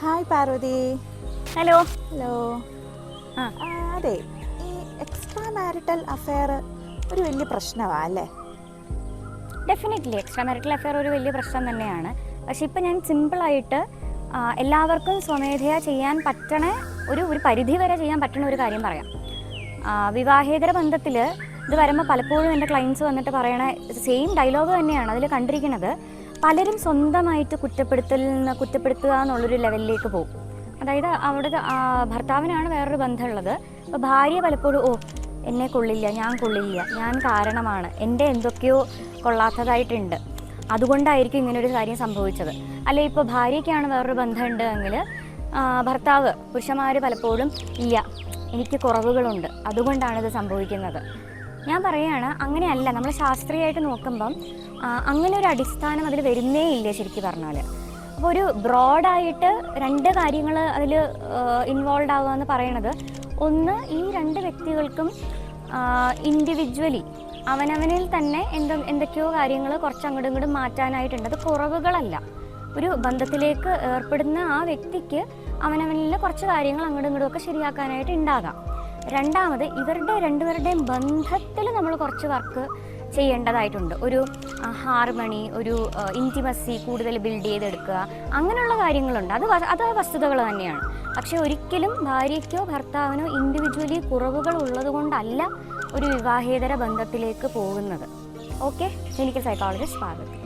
Hi Parvathi. Hello. Hello. അതെ, ഈ extra marital affair ഒരു വലിയ പ്രശ്നമാണ് അല്ലേ? ഡെഫിനറ്റ്ലി എക്സ്ട്രാ മാരിറ്റൽ അഫെയർ ഒരു വലിയ പ്രശ്നം തന്നെയാണ്. പക്ഷെ ഇപ്പം ഞാൻ സിമ്പിളായിട്ട് എല്ലാവർക്കും സ്വമേധയാ ചെയ്യാൻ പറ്റണ ഒരു പരിധി വരെ ചെയ്യാൻ പറ്റുന്ന ഒരു കാര്യം പറയാം. വിവാഹേതര ബന്ധത്തിൽ ഇത് വരുമ്പോൾ പലപ്പോഴും എൻ്റെ ക്ലയൻസ് വന്നിട്ട് പറയണ സെയിം ഡയലോഗ് തന്നെയാണ് അതിൽ കണ്ടിരിക്കുന്നത്. പലരും സ്വന്തമായിട്ട് കുറ്റപ്പെടുത്തുക എന്നുള്ളൊരു ലെവലിലേക്ക് പോകും. അതായത് അവിടെ ഭർത്താവിനാണ് വേറൊരു ബന്ധമുള്ളത്. അപ്പോൾ ഭാര്യ പലപ്പോഴും എന്നെ കൊള്ളില്ല, ഞാൻ കൊള്ളില്ല, ഞാൻ കാരണമാണ്, എൻ്റെ എന്തൊക്കെയോ കൊള്ളാത്തതായിട്ടുണ്ട്, അതുകൊണ്ടായിരിക്കും ഇങ്ങനൊരു കാര്യം സംഭവിച്ചത്. അല്ലെ ഇപ്പോൾ ഭാര്യയ്ക്കാണ് വേറൊരു ബന്ധമുണ്ട് എങ്കിൽ ഭർത്താവ് പുരുഷന്മാർ പലപ്പോഴും ഇല്ല, എനിക്ക് കുറവുകളുണ്ട്, അതുകൊണ്ടാണിത് സംഭവിക്കുന്നത്. ഞാൻ പറയുകയാണ്, അങ്ങനെയല്ല. നമ്മൾ ശാസ്ത്രീയമായിട്ട് നോക്കുമ്പം അങ്ങനെ ഒരു അടിസ്ഥാനം അതിൽ വരുന്നേ ഇല്ല ശരിക്കും പറഞ്ഞാൽ. അപ്പോൾ ഒരു ബ്രോഡായിട്ട് രണ്ട് കാര്യങ്ങൾ അതിൽ ഇൻവോൾവ് ആവുക എന്ന് പറയണത്, ഒന്ന്, ഈ രണ്ട് വ്യക്തികൾക്കും ഇൻഡിവിജ്വലി അവനവനിൽ തന്നെ എന്തൊക്കെയോ കാര്യങ്ങൾ കുറച്ച് അങ്ങോട്ടും ഇങ്ങോട്ടും മാറ്റാനായിട്ടുണ്ട്. അത് കുറവുകളല്ല. ഒരു ബന്ധത്തിലേക്ക് ഏർപ്പെടുന്ന ആ വ്യക്തിക്ക് അവനവനിൽ കുറച്ച് കാര്യങ്ങൾ അങ്ങോട്ടും ഇങ്ങോട്ടും ഒക്കെ ശരിയാക്കാനായിട്ട് ഉണ്ടാകാം. രണ്ടാമത്, ഇവരുടെ രണ്ടുപേരുടെയും ബന്ധത്തിൽ നമ്മൾ കുറച്ച് വർക്ക് ചെയ്യേണ്ടതായിട്ടുണ്ട്. ഒരു ഹാർമണി, ഒരു ഇൻറ്റിമസി കൂടുതൽ ബിൽഡ് ചെയ്തെടുക്കുക, അങ്ങനെയുള്ള കാര്യങ്ങളുണ്ട്. അത് വസ്തുതകൾ തന്നെയാണ്. പക്ഷെ ഒരിക്കലും ഭാര്യയ്ക്കോ ഭർത്താവിനോ ഇൻഡിവിജ്വലി കുറവുകൾ ഉള്ളത് കൊണ്ടല്ല ഒരു വിവാഹേതര ബന്ധത്തിലേക്ക് പോകുന്നത്. Okay, clinical psychologist Parvathi.